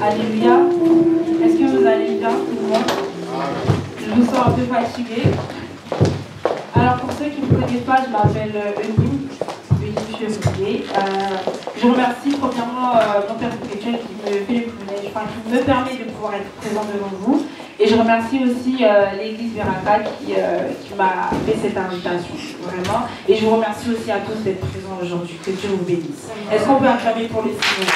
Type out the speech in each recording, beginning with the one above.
Alléluia. Est-ce que vous allez bien, tout le monde? Je vous sens un peu fatiguée. Alors pour ceux qui ne me connaissent pas, je m'appelle Eunice Chevalier. Je remercie premièrement mon père spirituel qui me fait le privilège, qui me permet de pouvoir être présent devant vous. Et je remercie aussi l'église Verata qui m'a fait cette invitation, vraiment. Et je vous remercie aussi à tous d'être présents aujourd'hui. Que Dieu vous bénisse. Est-ce qu'on peut acclamer pour le Seigneur?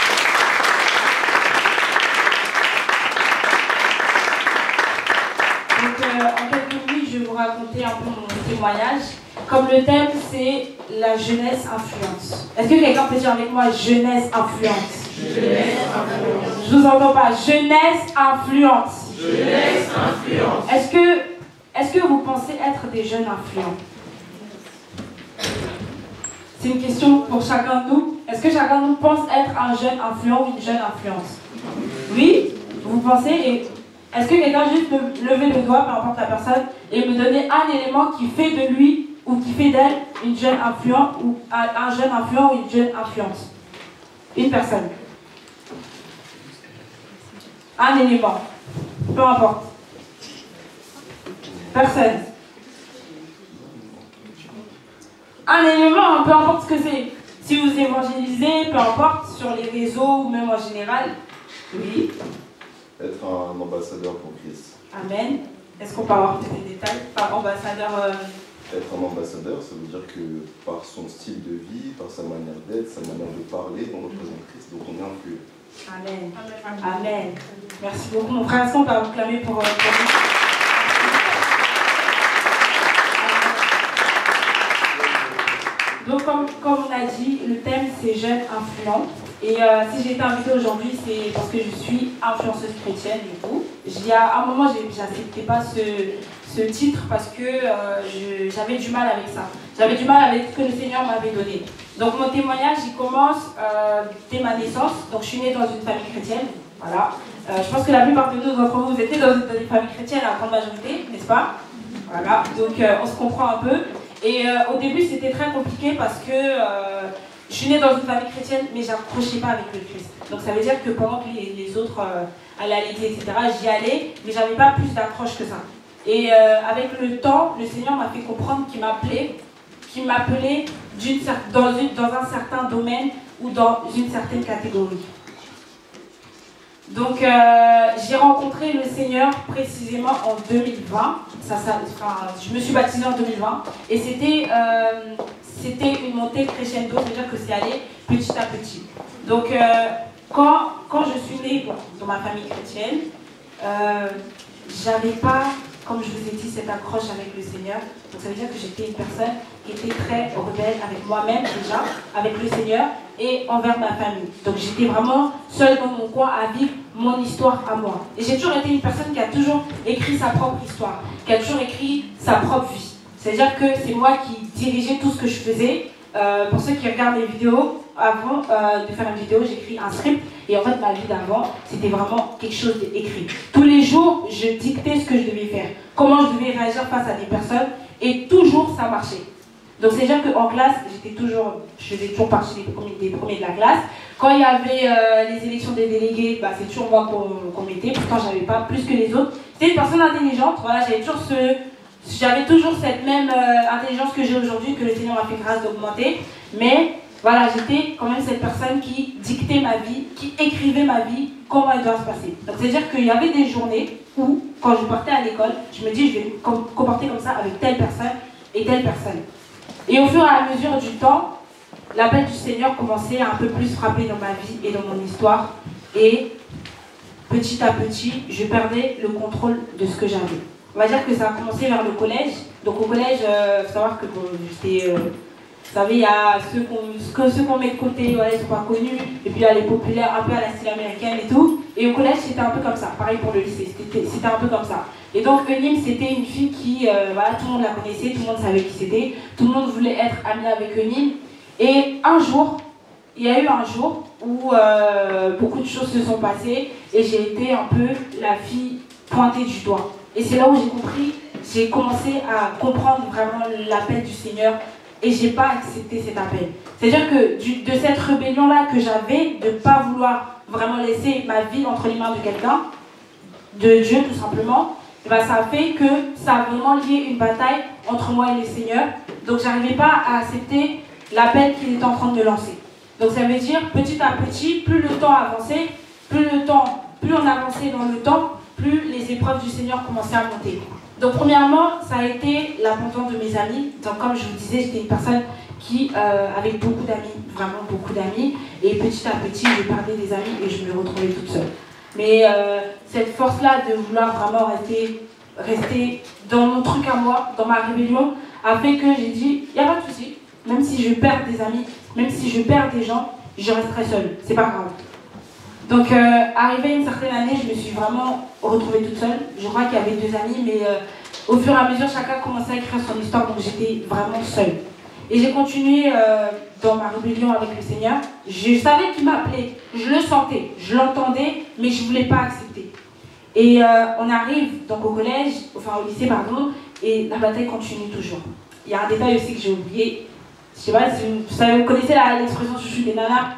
Donc, en quelques minutes, je vais vous raconter un peu mon témoignage. Comme le thème, c'est la jeunesse influence. Est-ce que quelqu'un peut dire avec moi jeunesse influence? Jeunesse influence. Je vous entends pas. Jeunesse influence. Jeunesse influence. Est-ce que vous pensez être des jeunes influents? C'est une question pour chacun de nous. Est-ce que chacun de nous pense être un jeune influent ou une jeune influence? Oui? Vous pensez? Est-ce que quelqu'un juste peut lever le doigt, peu importe la personne, et me donner un élément qui fait de lui ou qui fait d'elle une jeune influence ou un jeune influent ou une jeune influence? Une personne. Un élément. Peu importe. Personne. Un élément, peu importe ce que c'est. Si vous évangélisez, peu importe, sur les réseaux ou même en général. Oui. Être un ambassadeur pour Christ. Amen. Est-ce qu'on peut avoir des détails par ambassadeur? Être un ambassadeur, ça veut dire que par son style de vie, par sa manière d'être, sa manière de parler, on représente Christ, donc on est influent. Amen. Amen. Merci beaucoup. Mon frère, est-ce qu'on peut acclamer pour lui? Donc, comme on a dit, le thème c'est jeunes influents. Et si j'ai été invitée aujourd'hui, c'est parce que je suis influenceuse chrétienne du coup. À un moment, j'acceptais pas ce titre parce que j'avais du mal avec ça. J'avais du mal avec ce que le Seigneur m'avait donné. Donc mon témoignage, il commence dès ma naissance. Donc je suis née dans une famille chrétienne. Voilà. Je pense que la plupart de nous, d'entre vous, vous étiez dans une famille chrétienne, la grande majorité, n'est-ce pas? Voilà. Donc on se comprend un peu. Et au début, c'était très compliqué parce que je suis née dans une famille chrétienne, mais j'accrochais pas avec le Christ. Donc ça veut dire que pendant que les autres allaient à l'église, etc., j'y allais, mais j'avais pas plus d'accroche que ça. Et avec le temps, le Seigneur m'a fait comprendre qu'il m'appelait dans un certain domaine ou dans une certaine catégorie. Donc j'ai rencontré le Seigneur précisément en 2020. Je me suis baptisée en 2020 et c'était une montée crescendo, c'est-à-dire que c'est allé petit à petit. Donc quand je suis née dans ma famille chrétienne, j'avais pas, comme je vous ai dit, cette accroche avec le Seigneur. Donc ça veut dire que j'étais une personne qui était très rebelle avec moi-même déjà, avec le Seigneur et envers ma famille. Donc j'étais vraiment seule dans mon coin à vivre mon histoire à moi. Et j'ai toujours été une personne qui a toujours écrit sa propre histoire, qui a toujours écrit sa propre vie. C'est-à-dire que c'est moi qui dirigeais tout ce que je faisais. Pour ceux qui regardent les vidéos, avant de faire une vidéo, j'écris un script. Et en fait, ma vie d'avant, c'était vraiment quelque chose d'écrit. Tous les jours, je dictais ce que je devais faire, comment je devais réagir face à des personnes. Et toujours, ça marchait. Donc, c'est-à-dire qu'en classe, je faisais toujours partie des premiers de la classe. Quand il y avait les élections des délégués, c'est toujours moi qu'on mettait. Pourtant, je n'avais pas plus que les autres. C'était une personne intelligente. Voilà, j'avais toujours cette même intelligence que j'ai aujourd'hui, que le Seigneur m'a fait grâce d'augmenter. Mais voilà, j'étais quand même cette personne qui dictait ma vie, qui écrivait ma vie, comment elle doit se passer. Donc c'est-à-dire qu'il y avait des journées où, quand je partais à l'école, je me dis, je vais me comporter comme ça avec telle personne et telle personne. Et au fur et à mesure du temps, l'appel du Seigneur commençait à un peu plus frapper dans ma vie et dans mon histoire. Et petit à petit, je perdais le contrôle de ce que j'avais. on va dire que ça a commencé vers le collège. Donc au collège, il faut savoir que bon, j'étais... vous savez, il y a ceux qu'on met de côté, voilà, ils sont pas connus. Et puis il y a les populaires, un peu à la style américaine et tout. Et au collège, c'était un peu comme ça. Pareil pour le lycée, c'était un peu comme ça. Et donc Eunnim, c'était une fille qui, voilà, tout le monde la connaissait, tout le monde savait qui c'était. Tout le monde voulait être ami avec Eunnim. Et un jour, il y a eu un jour où beaucoup de choses se sont passées. Et j'ai été un peu la fille pointée du doigt. Et c'est là où j'ai commencé à comprendre vraiment l'appel du Seigneur. Et je n'ai pas accepté cet appel. C'est-à-dire que de cette rébellion-là que j'avais, de ne pas vouloir vraiment laisser ma vie entre les mains de quelqu'un, de Dieu tout simplement, et ben ça a fait que ça a vraiment lié une bataille entre moi et le Seigneur. Donc je n'arrivais pas à accepter l'appel qu'il était en train de me lancer. Donc ça veut dire petit à petit, plus le temps avançait, plus on avançait dans le temps, plus les épreuves du Seigneur commençaient à monter. Donc premièrement, ça a été l'abandon de mes amis. Donc comme je vous disais, j'étais une personne qui avait beaucoup d'amis, vraiment beaucoup d'amis. Et petit à petit, je perdais des amis et je me retrouvais toute seule. Mais cette force-là de vouloir vraiment rester dans mon truc à moi, dans ma rébellion, a fait que j'ai dit, il n'y a pas de souci. Même si je perds des amis, même si je perds des gens, je resterai seule. C'est pas grave. Donc, arrivé à une certaine année, je me suis vraiment retrouvée toute seule. Je crois qu'il y avait 2 amis, mais au fur et à mesure, chacun commençait à écrire son histoire, donc j'étais vraiment seule. Et j'ai continué dans ma rébellion avec le Seigneur. Je savais qu'il m'appelait, je le sentais, je l'entendais, mais je ne voulais pas accepter. Et on arrive donc au collège, enfin au lycée, pardon, et la bataille continue toujours. Il y a un détail aussi que j'ai oublié. Je sais pas si vous connaissez l'expression chouchou des nanas.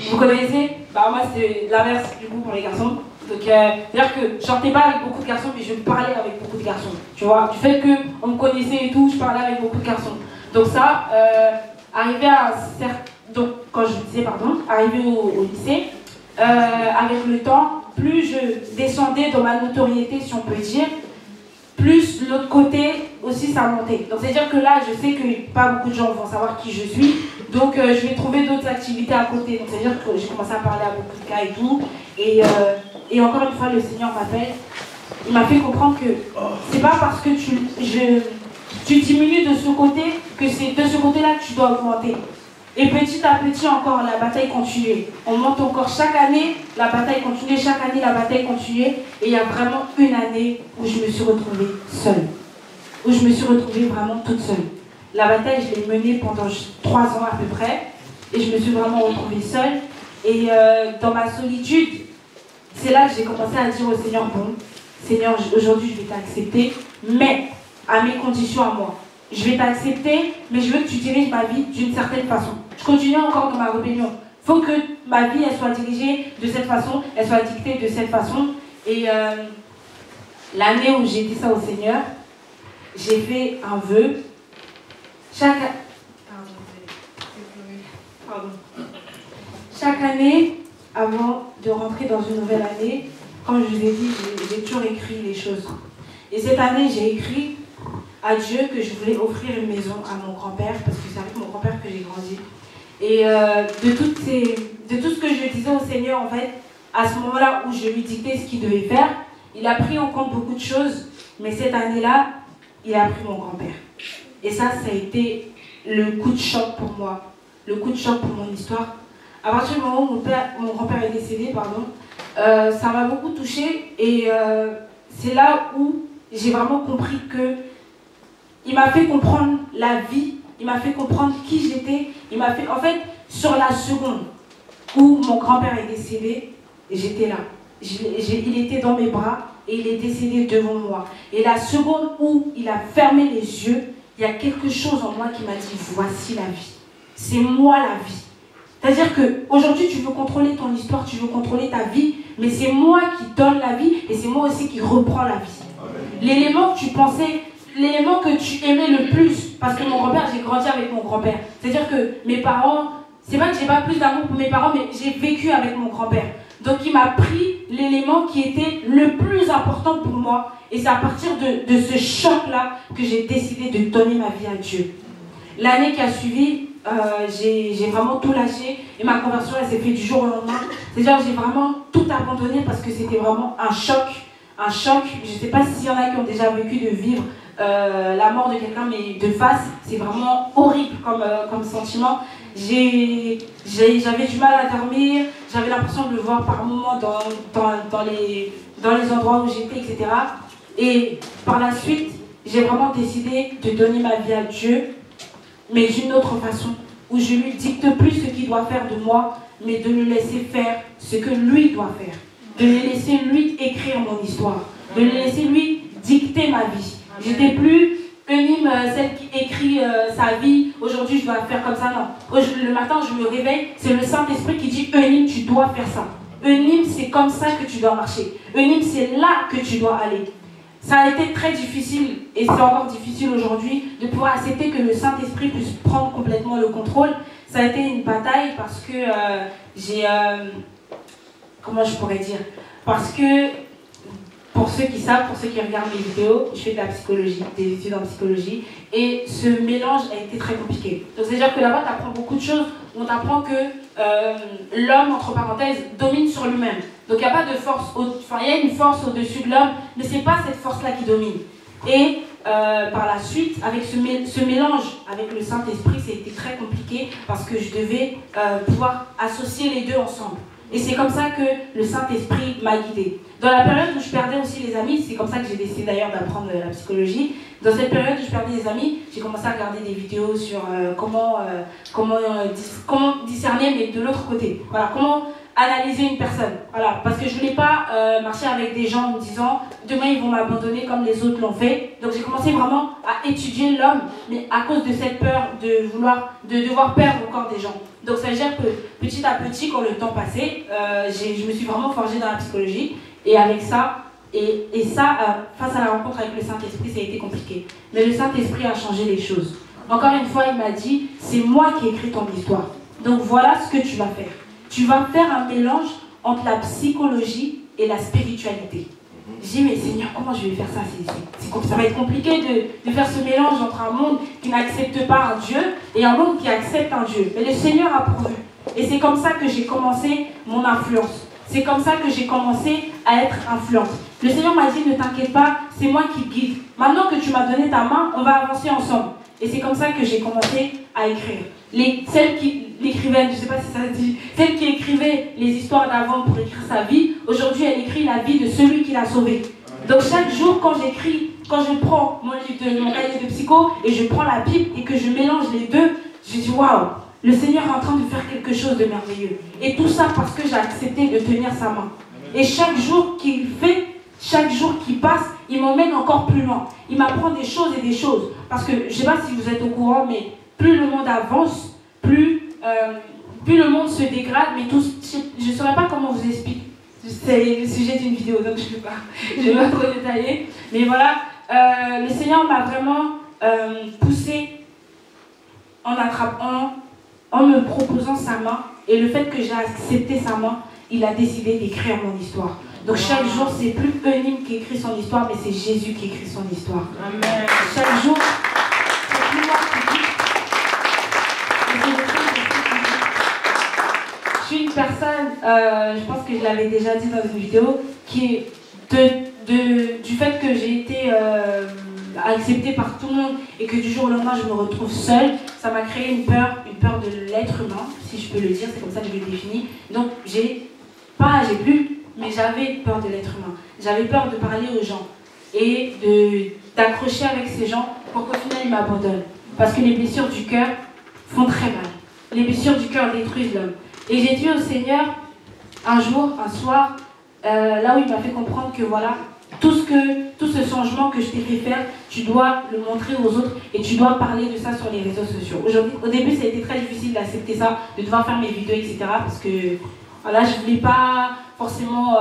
Vous connaissez? Bah moi c'est l'inverse du coup pour les garçons. Donc c'est-à-dire que je sortais pas avec beaucoup de garçons, mais je parlais avec beaucoup de garçons. Tu vois, du fait qu'on me connaissait et tout, je parlais avec beaucoup de garçons. Donc ça, arrivé à un certain... Donc quand je disais pardon, arrivé au lycée, avec le temps, plus je descendais dans ma notoriété, si on peut dire, plus l'autre côté aussi ça montait. Donc c'est-à-dire que là, je sais que pas beaucoup de gens vont savoir qui je suis. Donc je vais trouver d'autres activités à côté. Donc c'est-à-dire que j'ai commencé à parler à beaucoup de gars et tout. Et encore une fois, le Seigneur m'appelle. Il m'a fait comprendre que c'est pas parce que tu diminues de ce côté que c'est de ce côté-là que tu dois augmenter. Et petit à petit encore, la bataille continuait. On monte encore chaque année, la bataille continuait, chaque année, la bataille continuait. Et il y a vraiment une année où je me suis retrouvée seule. Où je me suis retrouvée vraiment toute seule. La bataille, je l'ai menée pendant 3 ans à peu près. Et je me suis vraiment retrouvée seule. Et dans ma solitude, c'est là que j'ai commencé à dire au Seigneur, bon, Seigneur, aujourd'hui je vais t'accepter, mais à mes conditions à moi. Je vais t'accepter, mais je veux que tu diriges ma vie d'une certaine façon. Je continue encore dans ma rébellion. Il faut que ma vie, elle soit dirigée de cette façon, elle soit dictée de cette façon. Et l'année où j'ai dit ça au Seigneur, j'ai fait un vœu. Chaque année, avant de rentrer dans une nouvelle année, comme je vous ai dit, j'ai toujours écrit les choses. Et cette année, j'ai écrit à Dieu que je voulais offrir une maison à mon grand-père, parce que c'est avec mon grand-père que j'ai grandi. Et de tout ce que je disais au Seigneur, en fait, à ce moment-là où je lui dictais ce qu'il devait faire, il a pris en compte beaucoup de choses, mais cette année-là, il a pris mon grand-père. Et ça a été le coup de choc pour moi, le coup de choc pour mon histoire. À partir du moment où mon grand-père est décédé, ça m'a beaucoup touchée, et c'est là où j'ai vraiment compris que il m'a fait comprendre la vie, il m'a fait comprendre qui j'étais, il m'a fait, en fait, sur la seconde où mon grand-père est décédé, j'étais là. Il était dans mes bras et il est décédé devant moi. Et la seconde où il a fermé les yeux, il y a quelque chose en moi qui m'a dit, voici la vie. C'est moi la vie. C'est-à-dire qu'aujourd'hui, tu veux contrôler ton histoire, tu veux contrôler ta vie, mais c'est moi qui donne la vie et c'est moi aussi qui reprends la vie. L'élément que tu pensais, l'élément que tu aimais le plus, parce que mon grand-père, j'ai grandi avec mon grand-père. C'est-à-dire que mes parents, c'est pas que j'ai pas plus d'amour pour mes parents, mais j'ai vécu avec mon grand-père. Donc il m'a pris l'élément qui était le plus important pour moi. Et c'est à partir de ce choc-là que j'ai décidé de donner ma vie à Dieu. L'année qui a suivi, j'ai vraiment tout lâché et ma conversion elle s'est faite du jour au lendemain. C'est-à-dire que j'ai vraiment tout abandonné parce que c'était vraiment un choc un choc. Je ne sais pas s'il y en a qui ont déjà vécu de vivre la mort de quelqu'un, mais de face, c'est vraiment horrible comme sentiment. J'avais du mal à dormir, j'avais l'impression de le voir par moments dans les endroits où j'étais, etc. Et par la suite, j'ai vraiment décidé de donner ma vie à Dieu, mais d'une autre façon, où je lui dicte plus ce qu'il doit faire de moi, mais de le laisser faire ce que lui doit faire. De le laisser lui écrire mon histoire, de le laisser lui dicter ma vie. J'étais plus Eunime, celle qui écrit sa vie, aujourd'hui je dois faire comme ça, non. Le matin je me réveille, c'est le Saint-Esprit qui dit Eunime, tu dois faire ça. Eunime, c'est comme ça que tu dois marcher. Eunime, c'est là que tu dois aller. Ça a été très difficile, et c'est encore difficile aujourd'hui, de pouvoir accepter que le Saint-Esprit puisse prendre complètement le contrôle. Ça a été une bataille parce que j'ai... comment je pourrais dire? Parce que, pour ceux qui savent, pour ceux qui regardent mes vidéos, je fais de la psychologie, des études en psychologie, et ce mélange a été très compliqué. Donc c'est-à-dire que là-bas, tu apprends beaucoup de choses. On t'apprend que l'homme, entre parenthèses, domine sur lui-même. Donc il n'y a pas de force, enfin il y a une force au-dessus de l'homme, mais ce n'est pas cette force-là qui domine. Et par la suite, avec ce mélange avec le Saint-Esprit, c'était très compliqué parce que je devais pouvoir associer les deux ensemble. Et c'est comme ça que le Saint-Esprit m'a guidée. Dans la période où je perdais aussi les amis, c'est comme ça que j'ai décidé d'ailleurs d'apprendre la psychologie. Dans cette période où je perdais les amis, j'ai commencé à regarder des vidéos sur comment discerner, mais de l'autre côté. Voilà, comment analyser une personne. Voilà, parce que je ne voulais pas marcher avec des gens en me disant demain ils vont m'abandonner comme les autres l'ont fait. Donc j'ai commencé vraiment à étudier l'homme, mais à cause de cette peur de devoir perdre encore des gens. Donc ça veut dire que petit à petit, quand le temps passait, je me suis vraiment forgée dans la psychologie. Et avec ça, face à la rencontre avec le Saint-Esprit, ça a été compliqué. Mais le Saint-Esprit a changé les choses. Encore une fois, il m'a dit, c'est moi qui ai écrit ton histoire. Donc voilà ce que tu vas faire. Tu vas faire un mélange entre la psychologie et la spiritualité. J'ai dit, mais Seigneur, comment je vais faire ça? Ça va être compliqué de faire ce mélange entre un monde qui n'accepte pas un Dieu et un monde qui accepte un Dieu. Mais le Seigneur a pourvu. Et c'est comme ça que j'ai commencé mon influence. C'est comme ça que j'ai commencé à être influente. Le Seigneur m'a dit, ne t'inquiète pas, c'est moi qui guide. Maintenant que tu m'as donné ta main, on va avancer ensemble. Et c'est comme ça que j'ai commencé à écrire. Celle qui l'écrivaine, je ne sais pas si ça se dit, celle qui écrivait les histoires d'avant pour écrire sa vie, aujourd'hui elle écrit la vie de celui qui l'a sauvée. Donc chaque jour quand j'écris, quand je prends mon cahier de psycho et je prends la Bible et que je mélange les deux, je dis waouh, le Seigneur est en train de faire quelque chose de merveilleux. Et tout ça parce que j'ai accepté de tenir sa main. Et chaque jour qu'il fait, chaque jour qui passe, il m'emmène encore plus loin. Il m'apprend des choses et des choses. Parce que, je ne sais pas si vous êtes au courant, mais plus le monde avance, plus le monde se dégrade, mais je ne saurais pas comment vous expliquer. C'est le sujet d'une vidéo, donc je ne vais pas trop détailler. Mais voilà, le Seigneur m'a vraiment poussé en me proposant sa main. Et le fait que j'ai accepté sa main, il a décidé d'écrire mon histoire. Donc chaque jour, c'est plus Eunime qui écrit son histoire, mais c'est Jésus qui écrit son histoire. Amen. Chaque jour, c'est plus moi qui dis. Je suis une personne, je pense que je l'avais déjà dit dans une vidéo, qui est du fait que j'ai été acceptée par tout le monde et que du jour au lendemain je me retrouve seule, ça m'a créé une peur de l'être humain, si je peux le dire, c'est comme ça que je le définis. Donc mais j'avais peur de l'être humain. J'avais peur de parler aux gens et d'accrocher avec ces gens pour qu'au final ils m'abandonnent. Parce que les blessures du cœur font très mal. Les blessures du cœur détruisent l'homme. Et j'ai dit au Seigneur, un soir, là où il m'a fait comprendre que voilà, tout ce changement que je t'ai fait faire, tu dois le montrer aux autres et tu dois parler de ça sur les réseaux sociaux. Au début, ça a été très difficile d'accepter ça, de devoir faire mes vidéos, etc. Parce que voilà, je ne voulais pas forcément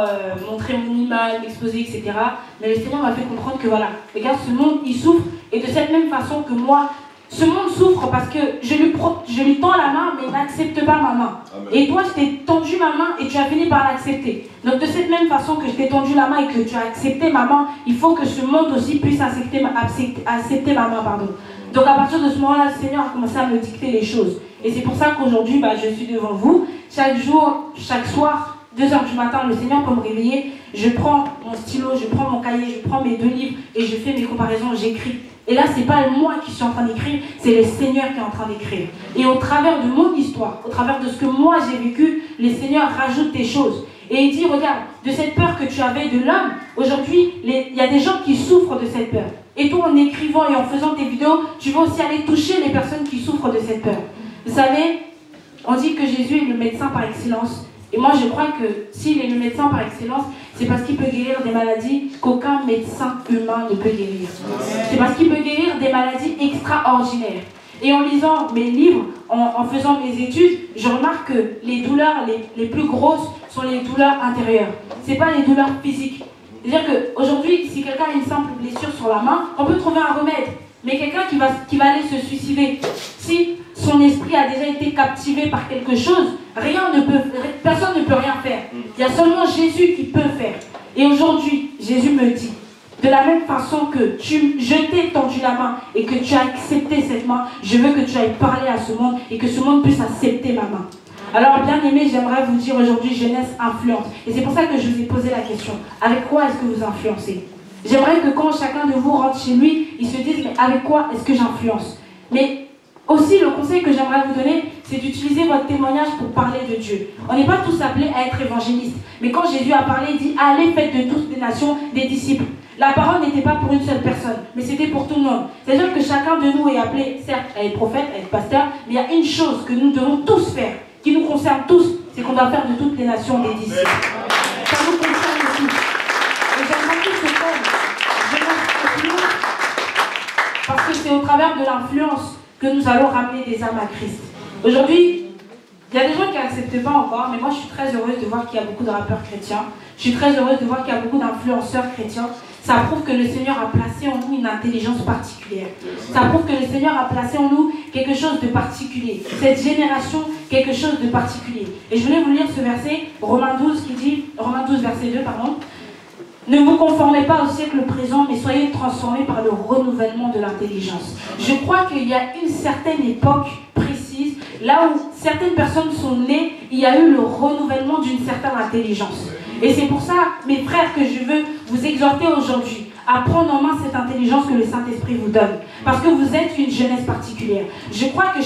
montrer mon image, m'exposer, etc. Mais le Seigneur m'a fait comprendre que voilà, regarde, ce monde, il souffre. Et de cette même façon que moi, ce monde souffre parce que je lui tends la main, mais il n'accepte pas ma main. Amen. Et toi, je t'ai tendu ma main et tu as fini par l'accepter. Donc de cette même façon que je t'ai tendu la main et que tu as accepté ma main, il faut que ce monde aussi puisse accepter ma main. Pardon. Donc à partir de ce moment-là, le Seigneur a commencé à me dicter les choses. Et c'est pour ça qu'aujourd'hui, je suis devant vous. Chaque jour, chaque soir, 2 h du matin, le Seigneur peut me réveiller, je prends mon stylo, je prends mon cahier, je prends mes 2 livres et je fais mes comparaisons, j'écris. Et là, c'est pas moi qui suis en train d'écrire, c'est le Seigneur qui est en train d'écrire. Et au travers de mon histoire, au travers de ce que moi j'ai vécu, le Seigneur rajoute des choses. Et il dit, regarde, de cette peur que tu avais de l'homme, aujourd'hui, il y a des gens qui souffrent de cette peur. Et toi, en écrivant et en faisant tes vidéos, tu vas aussi aller toucher les personnes qui souffrent de cette peur. Vous savez, on dit que Jésus est le médecin par excellence. Et moi, je crois que s'il est le médecin par excellence, c'est parce qu'il peut guérir des maladies qu'aucun médecin humain ne peut guérir. C'est parce qu'il peut guérir des maladies extraordinaires. Et en lisant mes livres, en faisant mes études, je remarque que les douleurs les plus grosses sont les douleurs intérieures. Ce n'est pas les douleurs physiques. C'est-à-dire qu'aujourd'hui, si quelqu'un a une simple blessure sur la main, on peut trouver un remède. Mais quelqu'un qui va aller se suicider, si son esprit a déjà été captivé par quelque chose, personne ne peut rien faire. Il y a seulement Jésus qui peut faire. Et aujourd'hui, Jésus me dit, de la même façon que je t'ai tendu la main et que tu as accepté cette main, je veux que tu ailles parler à ce monde et que ce monde puisse accepter ma main. Alors, bien aimé, j'aimerais vous dire aujourd'hui, jeunesse influente. Et c'est pour ça que je vous ai posé la question. Avec quoi est-ce que vous influencez? J'aimerais que quand chacun de vous rentre chez lui, il se dise, mais avec quoi est-ce que j'influence? Mais aussi, le conseil que j'aimerais vous donner, c'est d'utiliser votre témoignage pour parler de Dieu. On n'est pas tous appelés à être évangélistes. Mais quand Jésus a parlé, il dit, allez, faites de toutes les nations des disciples. La parole n'était pas pour une seule personne, mais c'était pour tout le monde. C'est-à-dire que chacun de nous est appelé, certes, à être prophète, à être pasteur, mais il y a une chose que nous devons tous faire, qui nous concerne tous, c'est qu'on doit faire de toutes les nations des disciples. Ça nous concerne aussi. Et j'aimerais que ce thème, parce que c'est au travers de l'influence que nous allons ramener des âmes à Christ. Aujourd'hui, il y a des gens qui n'acceptent pas encore, mais moi je suis très heureuse de voir qu'il y a beaucoup de rappeurs chrétiens. Je suis très heureuse de voir qu'il y a beaucoup d'influenceurs chrétiens. Ça prouve que le Seigneur a placé en nous une intelligence particulière. Ça prouve que le Seigneur a placé en nous quelque chose de particulier. Cette génération, quelque chose de particulier. Et je voulais vous lire ce verset, Romains 12, qui dit, Romains 12, verset 2, pardon. Ne vous conformez pas au siècle présent, mais soyez transformés par le renouvellement de l'intelligence. Je crois qu'il y a une certaine époque précise, là où certaines personnes sont nées, il y a eu le renouvellement d'une certaine intelligence. Et c'est pour ça, mes frères, que je veux vous exhorter aujourd'hui à prendre en main cette intelligence que le Saint-Esprit vous donne. Parce que vous êtes une jeunesse particulière. Je crois que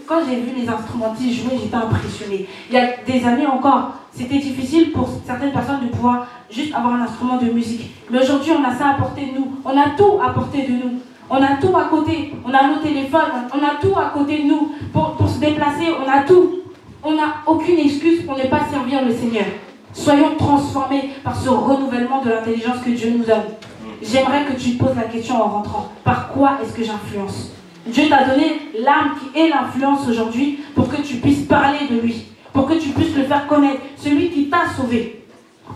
quand j'ai vu les instrumentistes jouer, j'étais impressionnée. Il y a des années encore, c'était difficile pour certaines personnes de pouvoir juste avoir un instrument de musique. Mais aujourd'hui, on a ça à portée de nous. On a tout à portée de nous. On a tout à côté. On a nos téléphones. On a tout à côté de nous. Pour se déplacer, on a tout. On n'a aucune excuse pour ne pas servir le Seigneur. Soyons transformés par ce renouvellement de l'intelligence que Dieu nous donne. J'aimerais que tu te poses la question en rentrant. Par quoi est-ce que j'influence? Dieu t'a donné l'âme qui est l'influence aujourd'hui pour que tu puisses parler de lui, pour que tu puisses le faire connaître, celui qui t'a sauvé.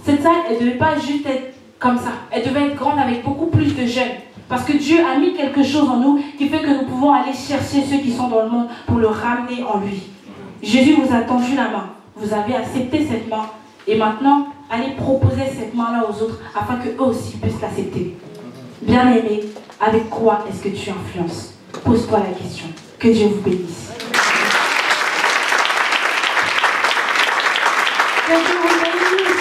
Cette salle, elle ne devait pas juste être comme ça. Elle devait être grande avec beaucoup plus de jeunes. Parce que Dieu a mis quelque chose en nous qui fait que nous pouvons aller chercher ceux qui sont dans le monde pour le ramener en lui. Jésus vous a tendu la main. Vous avez accepté cette main. Et maintenant, allez proposer cette main-là aux autres afin qu'eux aussi puissent l'accepter. Bien-aimé, avec quoi est-ce que tu influences? Pose-toi la question. Que Dieu vous bénisse. Que Dieu vous bénisse.